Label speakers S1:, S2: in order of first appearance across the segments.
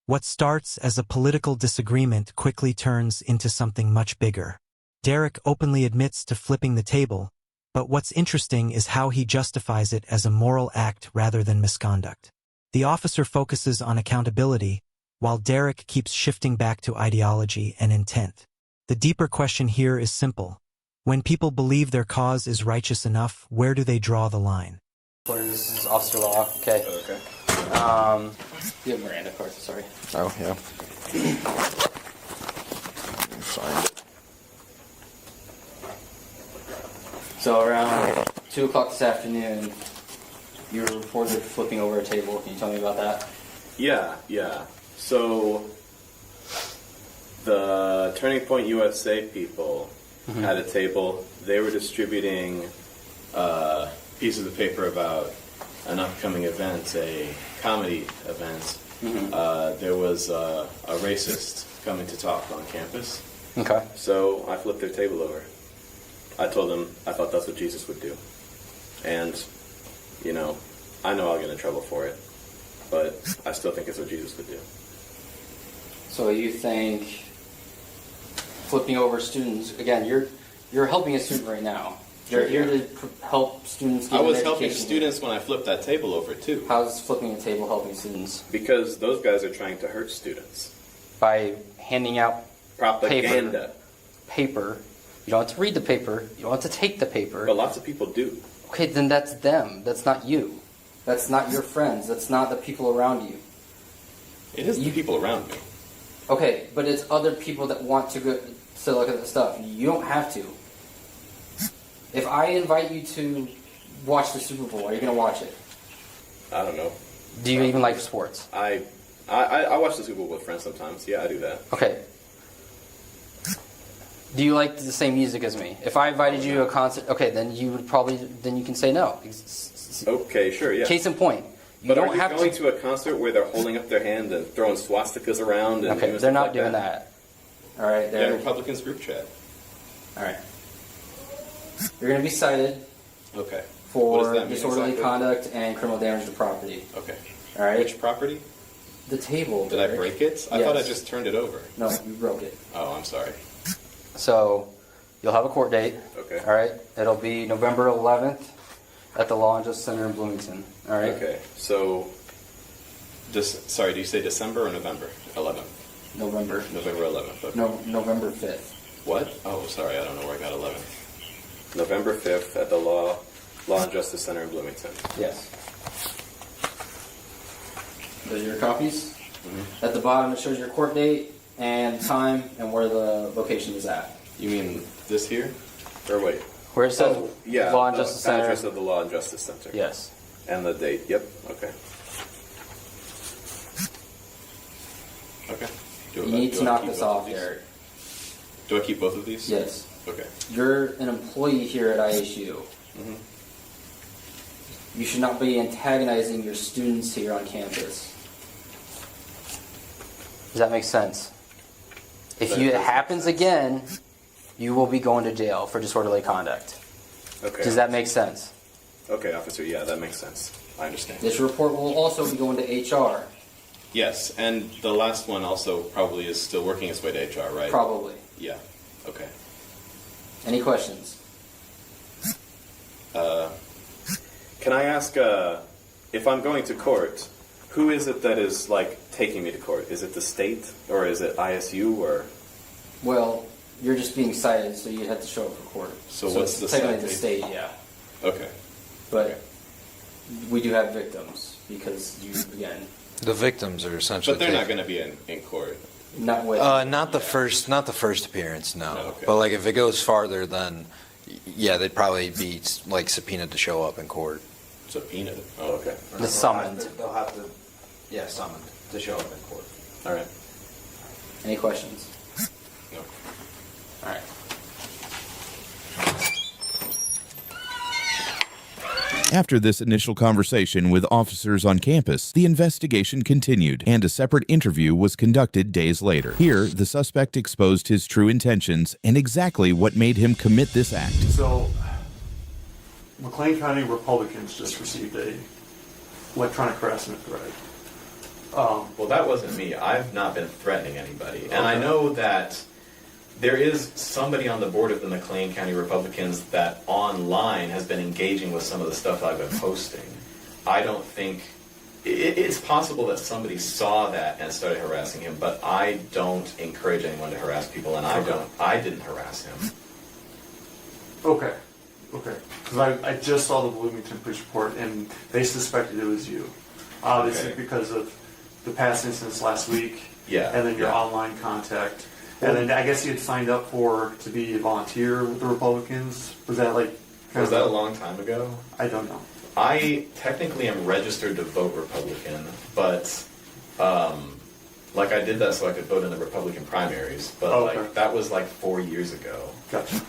S1: What starts as a political disagreement quickly turns into something much bigger. Derek openly admits to flipping the table, but what's interesting is how he justifies it as a moral act rather than misconduct. The officer focuses on accountability, while Derek keeps shifting back to ideology and intent. The deeper question here is simple. When people believe their cause is righteous enough, where do they draw the line?
S2: This is Officer Law. Okay.
S3: Okay.
S2: You have Miranda cards, sorry.
S3: Oh, yeah. Signed it.
S2: So around 2 o'clock this afternoon, you were reported flipping over a table. Can you tell me about that?
S3: Yeah. So, the Turning Point USA people had a table. They were distributing pieces of paper about an upcoming event, a comedy event. There was a racist coming to talk on campus.
S2: Okay.
S3: So I flipped their table over. I told them I thought that's what Jesus would do. And, I know I'll get in trouble for it, but I still think it's what Jesus would do.
S2: So you think flipping over students, again, you're helping a student right now. You're here to help students get
S3: I was
S2: an
S3: helping
S2: education.
S3: students when I flipped that table over, too.
S2: How's flipping a table helping students?
S3: Because those guys are trying to hurt students.
S2: By handing out
S3: Propaganda.
S2: paper. You don't have to read the paper. You don't have to take the paper.
S3: But lots of people do.
S2: Okay, then that's them. That's not you. That's not your friends. That's not the people around you.
S3: It is the people around me.
S2: Okay, but it's other people that want to go to look at the stuff. You don't have to. If I invite you to watch the Super Bowl, are you going to watch it?
S3: I don't know.
S2: Do you even like sports?
S3: I watch the Super Bowl with friends sometimes. Yeah, I do that.
S2: Okay. Do you like the same music as me? If I invited you to a concert, okay, then you can say no.
S3: Okay, sure, yeah.
S2: Case in point. You
S3: But
S2: don't
S3: are you
S2: have
S3: going
S2: to.
S3: to a concert where they're holding up their hand and throwing swastikas around? And
S2: Okay, they're not doing that. All right,
S3: They're in
S2: they're
S3: Republicans group chat.
S2: all right. You're going to be cited
S3: Okay. What does
S2: for
S3: that mean
S2: disorderly
S3: exactly?
S2: conduct and criminal damage to property.
S3: Okay.
S2: All right.
S3: Which property?
S2: The table.
S3: Did I
S2: Derek.
S3: break it? I
S2: Yes.
S3: thought I just turned it over.
S2: No, you broke it.
S3: Oh, I'm sorry.
S2: So, you'll have a court date.
S3: Okay.
S2: All right. It'll be November 11th at the Law and Justice Center in Bloomington. All right.
S3: Okay. So, sorry, do you say December or November 11th?
S2: November.
S3: November 11th. Okay.
S2: No, November 5th.
S3: What? Oh, sorry, I don't know where I got 11th. November 5th at the Law and Justice Center in Bloomington.
S2: Yes. Those are your copies.
S3: Mm-hmm.
S2: At the bottom, it shows your court date and time and where the location is at.
S3: You mean this here? Or wait.
S2: Where it says
S3: Yeah,
S2: Law and
S3: the
S2: Justice Center.
S3: address of the Law and Justice Center.
S2: Yes.
S3: And the date. Yep. Okay. Okay.
S2: You need to knock this off, Derek.
S3: Do I keep both of these?
S2: Yes.
S3: Okay.
S2: You're an employee here at ISU.
S3: Mm-hmm.
S2: You should not be antagonizing your students here on campus. Does that make sense? If
S3: That
S2: it
S3: does make
S2: happens
S3: sense.
S2: again, you will be going to jail for disorderly conduct.
S3: Okay.
S2: Does that make sense?
S3: Okay, officer. Yeah, that makes sense. I understand.
S2: This report will also be going to HR.
S3: Yes, and the last one also probably is still working its way to HR, right?
S2: Probably.
S3: Yeah. Okay.
S2: Any questions?
S3: Can I ask, if I'm going to court, who is it that is, taking me to court? Is it the state, or is it ISU, or?
S2: Well, you're just being cited, so you have to show up for court.
S3: So what's
S2: it's
S3: the
S2: technically the
S3: citation?
S2: state, yeah.
S3: Okay.
S2: But we do have victims because you, again,
S4: The victims are essentially.
S3: But they're not going to be in court.
S2: not with.
S4: Not the first appearance, no.
S3: No, okay.
S4: But if it goes farther, then yeah, they'd probably be subpoenaed to show up in court.
S3: Subpoenaed. Oh, okay.
S2: The summoned.
S4: They'll have to, summoned to show up in court.
S3: All right.
S2: Any questions?
S3: No.
S2: All right.
S5: After this initial conversation with officers on campus, the investigation continued, and a separate interview was conducted days later. Here, the suspect exposed his true intentions and exactly what made him commit this act.
S6: So, McLean County Republicans just received a electronic harassment threat.
S3: Well, that wasn't me. I've not been threatening anybody. And I know that there is somebody on the board of the McLean County Republicans that online has been engaging with some of the stuff I've been posting. I don't think... It's possible that somebody saw that and started harassing him, but I don't encourage anyone to harass people, and I didn't harass him.
S6: Okay. Because I just saw the Bloomington police report, and they suspected it was you. Obviously, because of the past incidents last week, and then your online contact. And then I guess you had signed up to be a volunteer with the Republicans. Was that
S3: Was that a long time ago?
S6: I don't know.
S3: I technically am registered to vote Republican, but I did that so I could vote in the Republican primaries. But that was 4 years ago.
S6: Gotcha.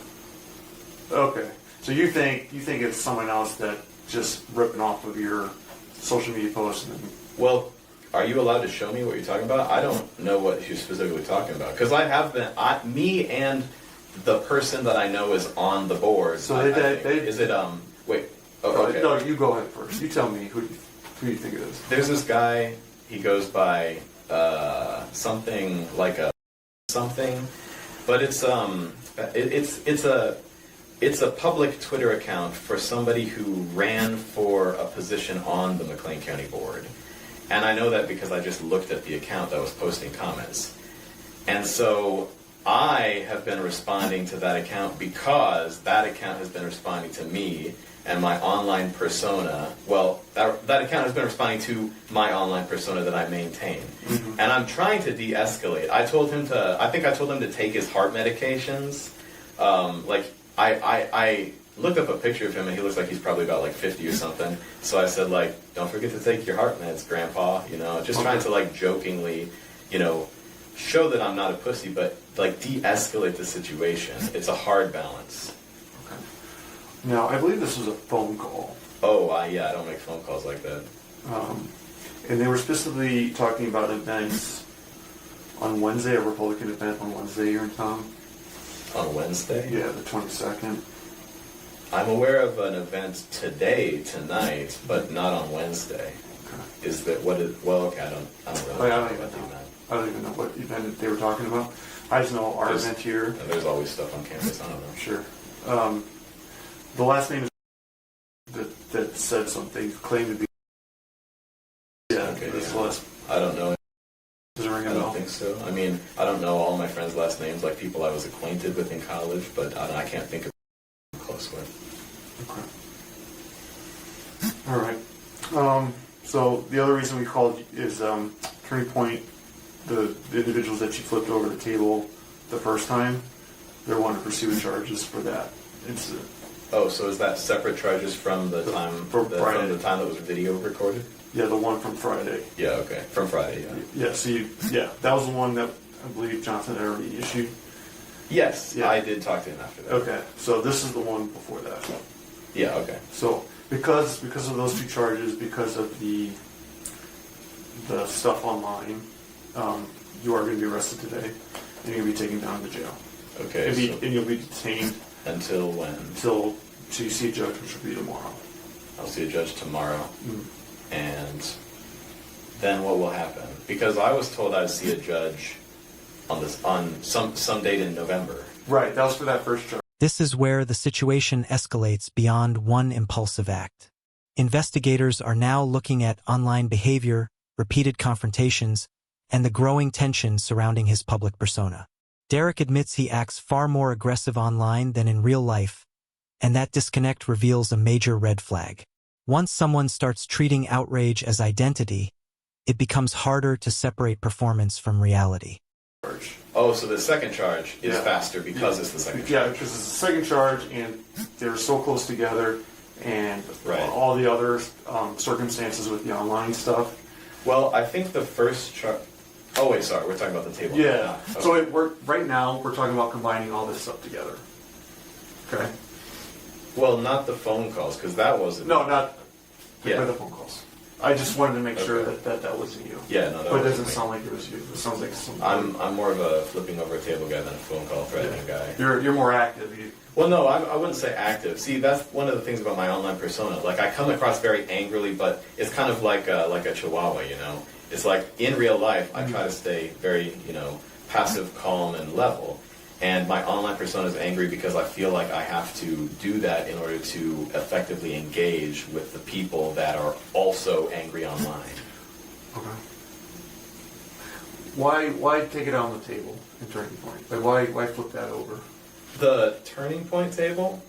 S6: Okay. So you think it's someone else that just ripping off of your social media posts?
S3: Well, are you allowed to show me what you're talking about? I don't know what you're specifically talking about. Because I have been, me and the person that I know is on the board.
S6: So
S3: wait. Oh, okay.
S6: No, you go ahead first. You tell me who you think it is.
S3: There's this guy, he goes by something like a something, but it's a public Twitter account for somebody who ran for a position on the McLean County Board. And I know that because I just looked at the account that was posting comments. And so I have been responding to that account because that account has been responding to me and my online persona. Well, that account has been responding to my online persona that I maintain. Mm-hmm. And I'm trying to de-escalate. I told him to take his heart medications. I looked up a picture of him, and he looks like he's probably about 50 or something. So I said, don't forget to take your heart meds, Grandpa. Just trying to jokingly, show that I'm not a pussy, but de-escalate the situation. It's a hard balance.
S6: Okay. Now, I believe this was a phone call.
S3: Oh, I don't make phone calls like that.
S6: And they were specifically talking about events on Wednesday, a Republican event on Wednesday here in town.
S3: On Wednesday?
S6: Yeah, the 22nd.
S3: I'm aware of an event tonight, but not on Wednesday. Okay. Is that what it? Well, okay, I don't really know about the event.
S6: I don't even know what event they were talking about. I just know our event here.
S3: There's always stuff on campus. I don't know.
S6: Sure. The last name is that said something, claimed to be. Yeah. Okay.
S3: I don't know.
S6: Does it ring a
S3: bell? I don't
S6: bell?
S3: think so. I mean, I don't know all my friends' last names, like people I was acquainted with in college, but I can't think of close with.
S6: Okay. All right. So the other reason we called is Turning Point, the individuals that you flipped over the table the first time, they're wanting to pursue charges for that incident.
S3: Oh, so is that separate charges from the time from the time that was video recorded?
S6: Yeah, the one from Friday.
S3: Yeah, okay. From Friday, yeah.
S6: Yeah, that was the one that I believe Johnson had already issued.
S3: Yes, yeah. I did talk to him after that.
S6: Okay, so this is the one before that.
S3: Yeah, okay.
S6: So because of those two charges, because of the stuff online, you are going to be arrested today, and you'll be taken down to jail.
S3: Okay.
S6: And you'll be detained
S3: until when?
S6: Until you see a judge, which will be tomorrow.
S3: I'll see a judge tomorrow.
S6: Mm.
S3: And then what will happen? Because I was told I'd see a judge on some date in November.
S6: Right, that was for that first charge.
S1: This is where the situation escalates beyond one impulsive act. Investigators are now looking at online behavior, repeated confrontations, and the growing tension surrounding his public persona. Derek admits he acts far more aggressive online than in real life, and that disconnect reveals a major red flag. Once someone starts treating outrage as identity, it becomes harder to separate performance from reality.
S3: Oh, so the second charge is faster because it's the second charge.
S6: Yeah, because it's the second charge, and they're so close together, and all the other circumstances with the online stuff.
S3: Well, I think the first charge... Oh, wait, sorry, we're talking about the table.
S6: Yeah,
S3: okay.
S6: So right now, we're talking about combining all this stuff together. Okay?
S3: Well, not the phone calls, because that wasn't...
S6: No, not the phone calls. I just wanted to make sure that wasn't you.
S3: Yeah, no, that
S6: But it doesn't sound like it was you. It sounds like something.
S3: I'm more of a flipping over a table guy than a phone call threatening guy.
S6: You're more active.
S3: Well, no, I wouldn't say active. See, that's one of the things about my online persona. Like, I come across very angrily, but it's kind of like a chihuahua, you know? It's like in real life, I try to stay very, passive, calm, and level. And my online persona is angry because I feel like I have to do that in order to effectively engage with the people that are also angry online.
S6: Okay. Why take it on the table in Turning Point? Like why flip that over?
S3: The Turning Point table?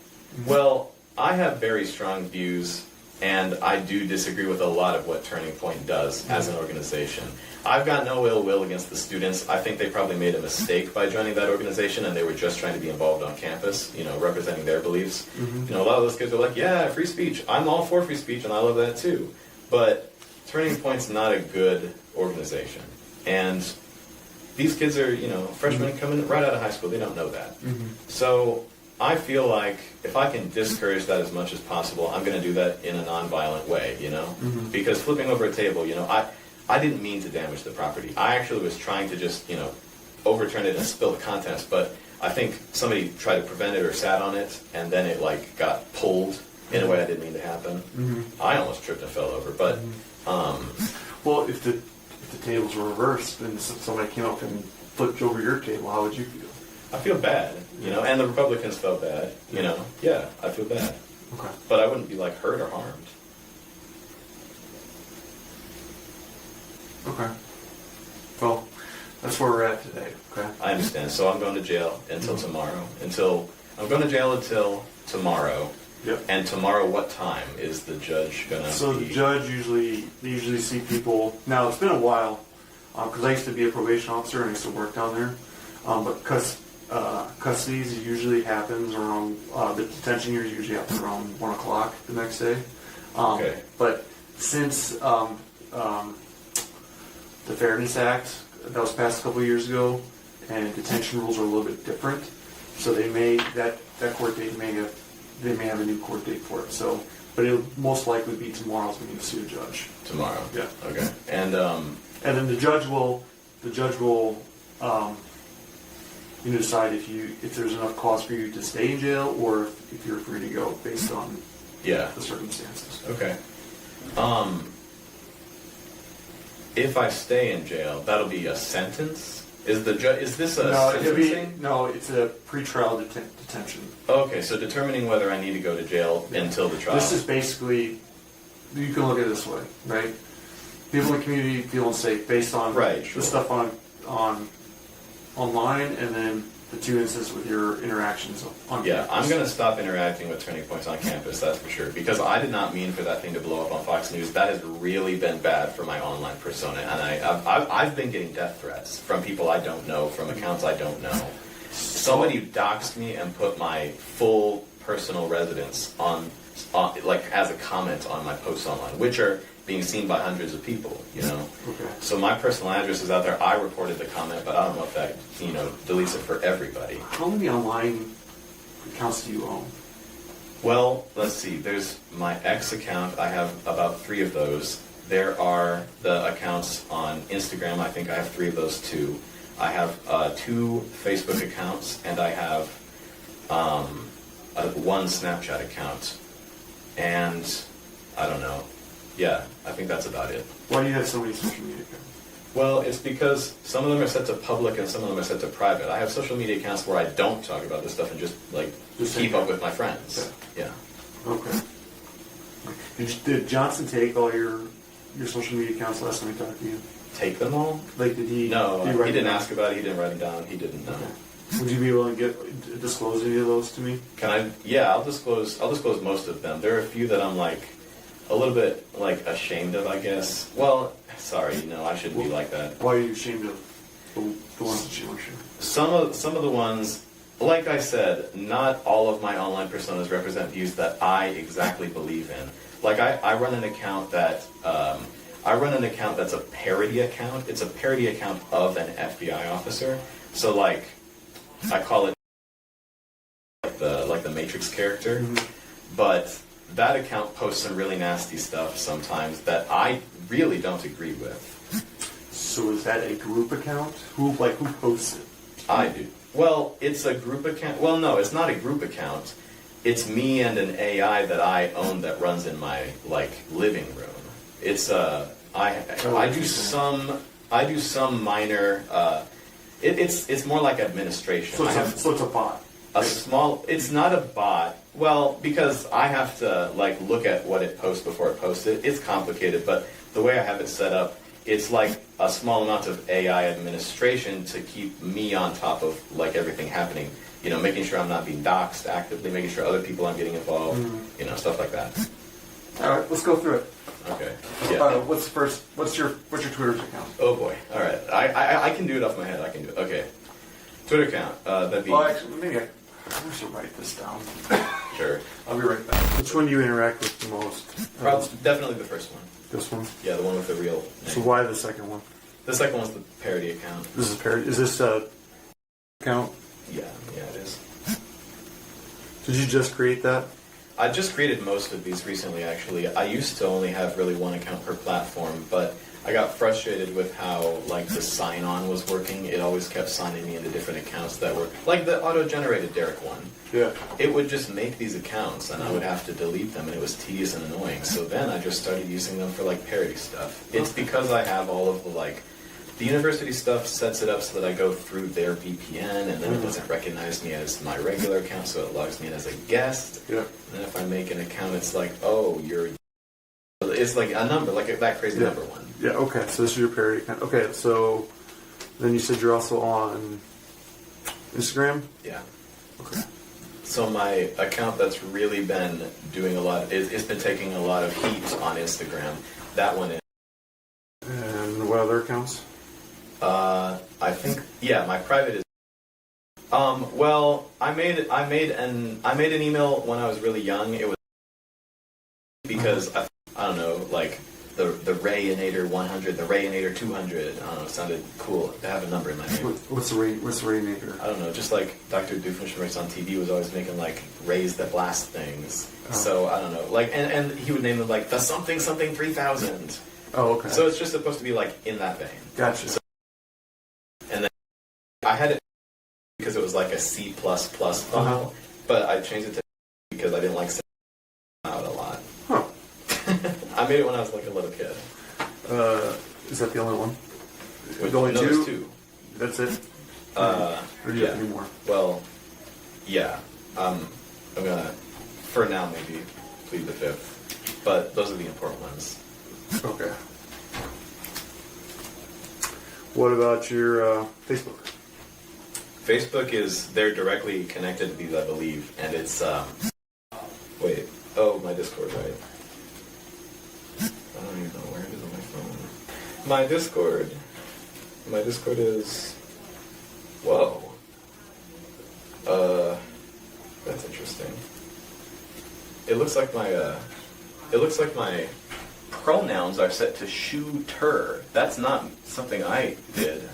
S3: Well, I have very strong views, and I do disagree with a lot of what Turning Point does as an organization. I've got no ill will against the students. I think they probably made a mistake by joining that organization, and they were just trying to be involved on campus, representing their beliefs. A lot of those kids are like, yeah, free speech. I'm all for free speech, and I love that too. But Turning Point's not a good organization. And these kids are, freshmen coming right out of high school. They don't know that. So I feel like if I can discourage that as much as possible, I'm going to do that in a nonviolent way, Because flipping over a table, I didn't mean to damage the property. I actually was trying to just, overturn it and spill the contents, but I think somebody tried to prevent it or sat on it, and then it, got pulled in a way I didn't mean to happen. I almost tripped and fell over, but...
S6: Well, if the tables were reversed and somebody came up and flipped over your table, how would you feel?
S3: I feel bad, and the Republicans felt bad, Yeah, I feel bad.
S6: Okay.
S3: But I wouldn't be, hurt or harmed.
S6: Okay. Well, that's where we're at today, okay?
S3: I understand. So I'm going to jail until tomorrow. I'm going to jail until tomorrow.
S6: Yep.
S3: And tomorrow, what time is the judge going to
S6: So the judge usually see people. Now, it's been a while, because I used to be a probation officer and I used to work down there. But custody usually happens around, the detention hearings usually happen around 1 o'clock the next day.
S3: Okay.
S6: But since the Fairness Act that was passed a couple of years ago, and detention rules are a little bit different, so they may that court date may have a new court date for it. So, but it'll most likely be tomorrow's when you see a judge.
S3: Tomorrow.
S6: Yeah.
S3: Okay. And
S6: then the judge will decide if there's enough cause for you to stay in jail or if you're free to go based on the circumstances.
S3: Okay. If I stay in jail, that'll be a sentence? Is this a sentencing?
S6: No, it's a pretrial detention.
S3: Okay, so determining whether I need to go to jail until the trial.
S6: This is basically, you can look at it this way, right? People in the community feel unsafe based on the stuff on online, and then the two instances with your interactions on campus.
S3: I'm going to stop interacting with Turning Points on campus, that's for sure, because I did not mean for that thing to blow up on Fox News. That has really been bad for my online persona, and I've been getting death threats from people I don't know, from accounts I don't know. Somebody doxed me and put my full personal residence on as a comment on my posts online, which are being seen by hundreds of people,
S6: Okay.
S3: So my personal address is out there. I reported the comment, but I don't know if that, deletes it for everybody.
S6: How many online accounts do you own?
S3: Well, let's see. There's my ex account. I have about 3 of those. There are the accounts on Instagram. I think I have 3 of those too. I have 2 Facebook accounts, and I have 1 Snapchat account. And I don't know. Yeah, I think that's about it.
S6: Why do you have so many social media accounts?
S3: Well, it's because some of them are set to public and some of them are set to private. I have social media accounts where I don't talk about this stuff and just keep up with my friends. Yeah.
S6: Okay. Did Johnson take all your social media accounts last time he talked to you?
S3: Take them all?
S6: Did he?
S3: No, he didn't ask about it. He didn't write them down. He didn't know.
S6: Okay. Would you be willing to disclose any of those to me?
S3: Can I? Yeah, I'll disclose most of them. There are a few that I'm a little bit ashamed of, I guess. Well, sorry, no, I shouldn't be like that.
S6: Why are you ashamed of the ones that you want to share?
S3: Some of the ones, like I said, not all of my online personas represent views that I exactly believe in. I run an account that's a parody account. It's a parody account of an FBI officer. So I call it the Matrix character, but that account posts some really nasty stuff sometimes that I really don't agree with.
S6: So is that a group account? Who posts it?
S3: I do. Well, it's a group account. Well, no, it's not a group account. It's me and an AI that I own that runs in my living room. It's I do some minor. It's more like administration.
S6: So it's a bot.
S3: It's not a bot. Well, because I have to like look at what it posts before it posts it. It's complicated, but the way I have it set up, it's like a small amount of AI administration to keep me on top of like everything happening. You know, making sure I'm not being doxxed actively, making sure other people aren't getting involved. You know, stuff like that.
S6: All right, let's go through it.
S3: Okay. Yeah.
S6: What's your Twitter's account?
S3: Oh boy. All right. I can do it off my head. I can do it. Okay. Twitter account. That'd be.
S6: Well, actually, maybe I should write this down.
S3: Sure.
S6: I'll be right back. Which one do you interact with the most?
S3: Probably, definitely the first one.
S6: This one?
S3: Yeah, the one with the real name.
S6: So why the second one?
S3: The second one's the parody account.
S6: This is parody. Is this a account?
S3: Yeah, it is.
S6: Did you just create that?
S3: I just created most of these recently, actually. I used to only have really one account per platform, but I got frustrated with how like the sign-on was working. It always kept signing me into different accounts that were like the auto-generated Derek one.
S6: Yeah.
S3: It would just make these accounts, and I would have to delete them, and it was tedious and annoying. So then I just started using them for like parody stuff. It's because I have all of the like. The university stuff sets it up so that I go through their VPN, and then it doesn't recognize me as my regular account, so it logs me in as a guest.
S6: Yeah.
S3: And then if I make an account, it's like, oh, you're... It's like a number, like that crazy number one.
S6: Yeah, okay, so this is your parody account. Okay, so then you said you're also on Instagram?
S3: Yeah.
S6: Okay.
S3: So my account that's really been doing a lot, it's been taking a lot of heat on Instagram. That one is...
S6: And what other accounts?
S3: I think, yeah, my private is. Well, I made an email when I was really young. It was because I don't know, like the Rayinator 100, the Rayinator 200. I don't know, it sounded cool to have a number in my name.
S6: What's the Rayinator?
S3: I don't know, just like Dr. Doofenshmirtz on TV was always making like rays that blast things. Oh. So I don't know, like, and he would name them like the something 3000.
S6: Oh, okay.
S3: So it's just supposed to be like in that vein.
S6: Gotcha.
S3: So, and then I had it because it was like a C++ file, but I changed it to because I didn't like saying out a lot.
S6: Huh.
S3: I made it when I was like a little kid.
S6: Is that the only one?
S3: With,
S6: only
S3: no,
S6: two?
S3: Two.
S6: That's it?
S3: Or
S6: do you have any more?
S3: Well, yeah. I'm gonna, for now, maybe plead the fifth. But those are the important ones.
S6: Okay. What about your Facebook?
S3: Facebook they're directly connected to these, I believe, and it's, wait, my Discord, right? I don't even know where it is on my phone. My Discord is, whoa. That's interesting. It looks like my pronouns are set to shooter. That's not something I did.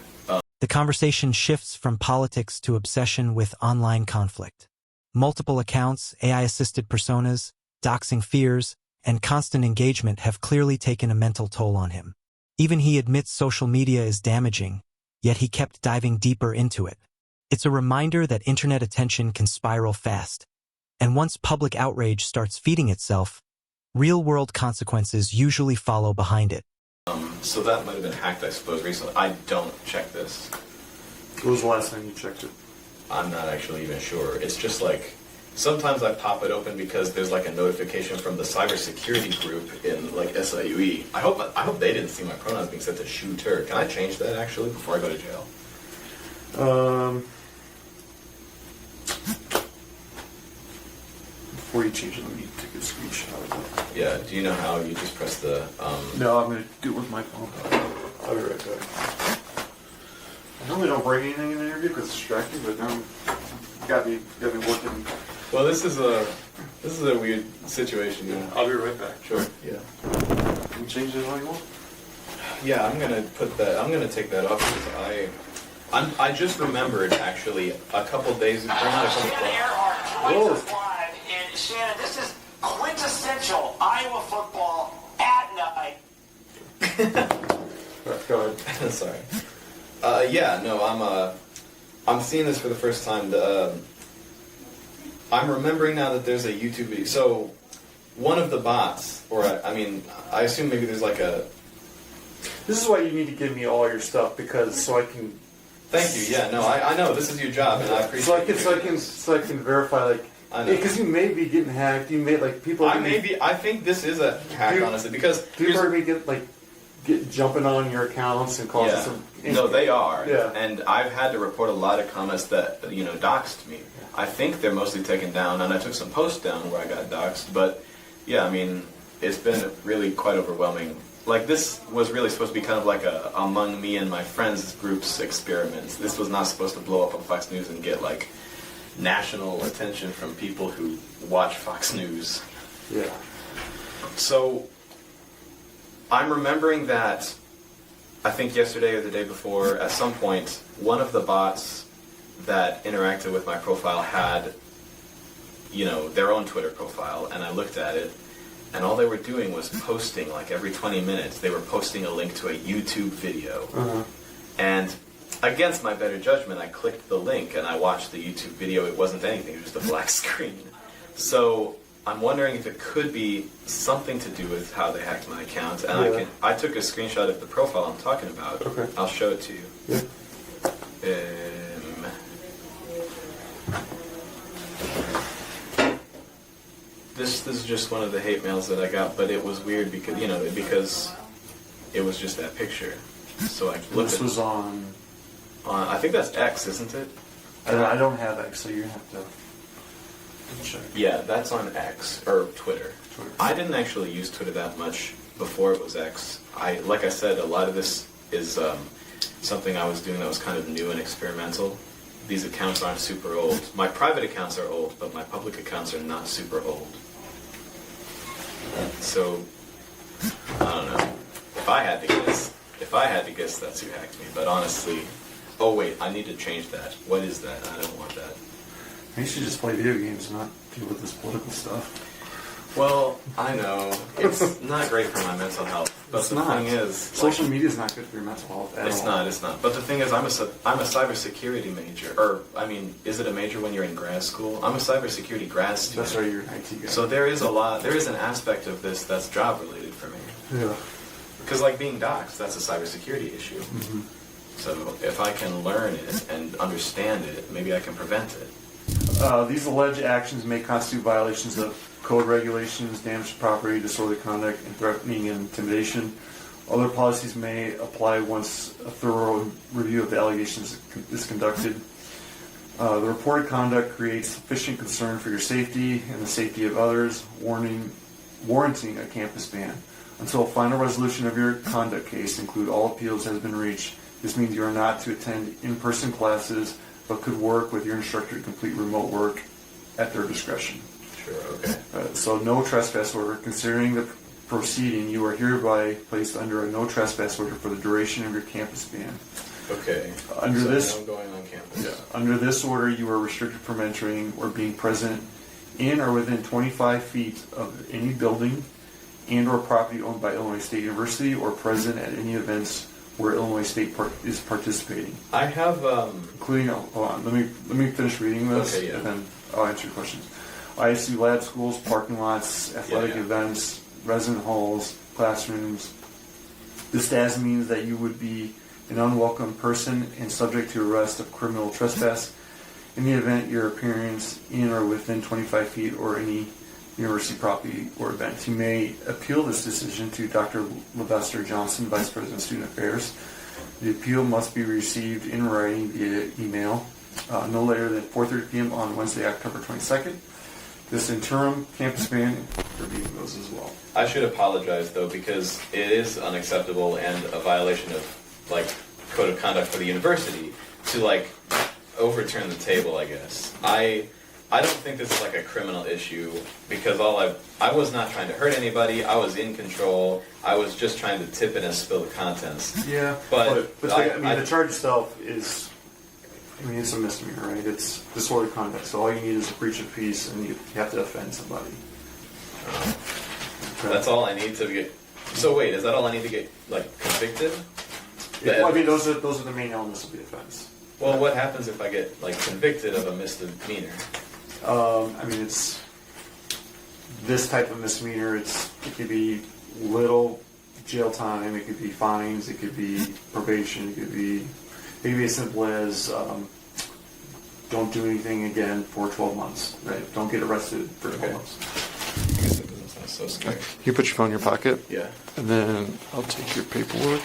S1: The conversation shifts from politics to obsession with online conflict. Multiple accounts, AI-assisted personas, doxing fears, and constant engagement have clearly taken a mental toll on him. Even he admits social media is damaging, yet he kept diving deeper into it. It's a reminder that internet attention can spiral fast. And once public outrage starts feeding itself, real-world consequences usually follow behind it.
S3: So that might have been hacked, I suppose, recently. I don't check this.
S6: When was the last time you checked it?
S3: I'm not actually even sure. It's just like, sometimes I pop it open because there's like a notification from the cybersecurity group in like SIUE. I hope they didn't see my pronouns being set to shooter. Can I change that actually before I go to jail?
S6: Before you change it, let me take a screenshot of it.
S3: Yeah, do you know how you just press the,
S6: No, I'm going to do it with my phone. I'll be right back. I normally don't bring anything in an interview because it's distracting, but now you got me working.
S3: Well, this is a weird situation. Yeah.
S6: I'll be right back.
S3: Sure. Yeah.
S6: Can you change it how you want?
S3: Yeah, I'm gonna take that off because I just remembered actually a couple days ago.
S7: Shannon Earhart joins us live, and Shannon, this is quintessential Iowa football at night.
S6: Go ahead.
S3: Sorry. I'm seeing this for the first time. I'm remembering now that there's a YouTube video. So, one of the bots, I assume maybe there's like a
S6: This is why you need to give me all your stuff, because so I can.
S3: Thank you. Yeah, no, I know this is your job, and I appreciate.
S6: So I can verify, like, because you may be getting hacked. You may, like, people.
S3: I think this is a hack, honestly, because
S6: people are going to get jumping on your accounts and causing some.
S3: No, they are.
S6: Yeah.
S3: And I've had to report a lot of comments that doxed me. I think they're mostly taken down, and I took some posts down where I got doxed. But yeah, I mean, it's been really quite overwhelming. Like, this was really supposed to be kind of like a among me and my friends group's experiment. This was not supposed to blow up on Fox News and get like national attention from people who watch Fox News.
S6: Yeah.
S3: So I'm remembering that I think yesterday or the day before, at some point, one of the bots that interacted with my profile had, their own Twitter profile, and I looked at it. And all they were doing was posting, like every 20 minutes, they were posting a link to a YouTube video.
S6: Uh-huh.
S3: And against my better judgment, I clicked the link and I watched the YouTube video. It wasn't anything, it was just a black screen. So I'm wondering if it could be something to do with how they hacked my account. And I took a screenshot of the profile I'm talking about.
S6: Okay.
S3: I'll show it to you.
S6: Yeah.
S3: This is just one of the hate mails that I got, but it was weird because it was just that picture. So I looked.
S6: This was on.
S3: I think that's X, isn't it?
S6: I don't have X, so you're gonna have to check.
S3: Yeah, that's on X or Twitter. I didn't actually use Twitter that much before it was X. Like I said, a lot of this is something I was doing that was kind of new and experimental. These accounts aren't super old. My private accounts are old, but my public accounts are not super old. So, I don't know. If I had to guess, that's who hacked me. But honestly, oh wait, I need to change that. What is that? I don't want that.
S6: You should just play video games and not deal with this political stuff.
S3: Well, I know. It's not great for my mental health. But the thing is...
S6: Social media is not good for your mental health at all.
S3: It's not. But the thing is, I'm a cybersecurity major. Or, I mean, is it a major when you're in grad school? I'm a cybersecurity grad student.
S6: That's right, you're an IT guy.
S3: So there is an aspect of this that's job-related for me.
S6: Yeah.
S3: Because, like, being doxxed, that's a cybersecurity issue.
S6: Mm-hmm.
S3: So if I can learn it and understand it, maybe I can prevent it.
S6: These alleged actions may constitute violations of code regulations, damage to property, disorderly conduct, and threatening and intimidation. Other policies may apply once a thorough review of the allegations is conducted. The reported conduct creates sufficient concern for your safety and the safety of others, warranting a campus ban. Until a final resolution of your conduct case, include all appeals, has been reached. This means you are not to attend in-person classes, but could work with your instructor to complete remote work at their discretion.
S3: Sure, okay.
S6: So no trespass order. Considering the proceeding, you are hereby placed under a no trespass order for the duration of your campus ban.
S3: Okay.
S6: Under
S3: so
S6: this,
S3: I'm going on campus.
S6: Yeah. Under this order, you are restricted from entering or being present in or within 25 feet of any building and or property owned by Illinois State University, or present at any events where Illinois State is participating.
S3: I have,
S6: including. Hold on. Let me finish reading this,
S3: okay, yeah.
S6: and then I'll answer your questions. ISU lab schools, parking lots, athletic events, resident halls, classrooms. This status means that you would be an unwelcome person and subject to arrest of criminal trespass in the event your appearance in or within 25 feet or any university property or event. You may appeal this decision to Dr. Levester Johnson, Vice President of Student Affairs. The appeal must be received in writing via email no later than 4:30 p.m. on Wednesday, October 22nd. This interim campus ban review goes as well.
S3: I should apologize, though, because it is unacceptable and a violation of, like, code of conduct for the university to, like, overturn the table, I guess. I don't think this is like a criminal issue, because I was not trying to hurt anybody. I was in control. I was just trying to tip it and spill the contents.
S6: Yeah,
S3: but
S6: the charge itself is, it's a misdemeanor, right? It's disorderly conduct. So all you need is a breach of peace, and you have to offend somebody.
S3: Okay. That's all I need to get. So wait, is that all I need to get, like, convicted?
S6: Well, those are the main elements of the offense.
S3: Well, what happens if I get, like, convicted of a misdemeanor?
S6: It's this type of misdemeanor. It could be little jail time, it could be fines, it could be probation, it could be as simple as don't do anything again for 12 months, right? Don't get arrested for 12 months.
S3: I guess that doesn't sound so scary.
S6: You put your phone in your pocket?
S3: Yeah.
S6: And then I'll take your paperwork.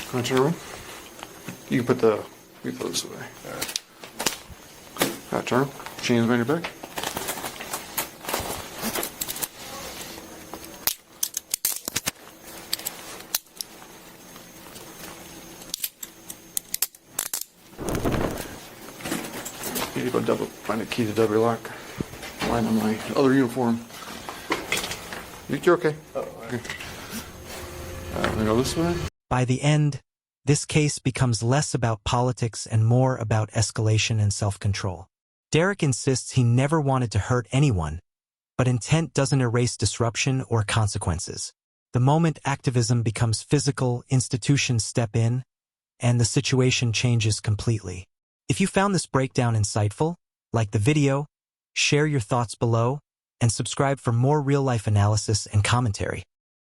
S6: Can I turn around? You can throw this away. Alright, turn. Chains behind your back. You need to go find a key to double lock. Mine on my other uniform. You're okay. Oh, okay. I'm gonna go this way.
S1: By the end, this case becomes less about politics and more about escalation and self-control. Derek insists he never wanted to hurt anyone, but intent doesn't erase disruption or consequences. The moment activism becomes physical, institutions step in, and the situation changes completely. If you found this breakdown insightful, like the video, share your thoughts below, and subscribe for more real-life analysis and commentary.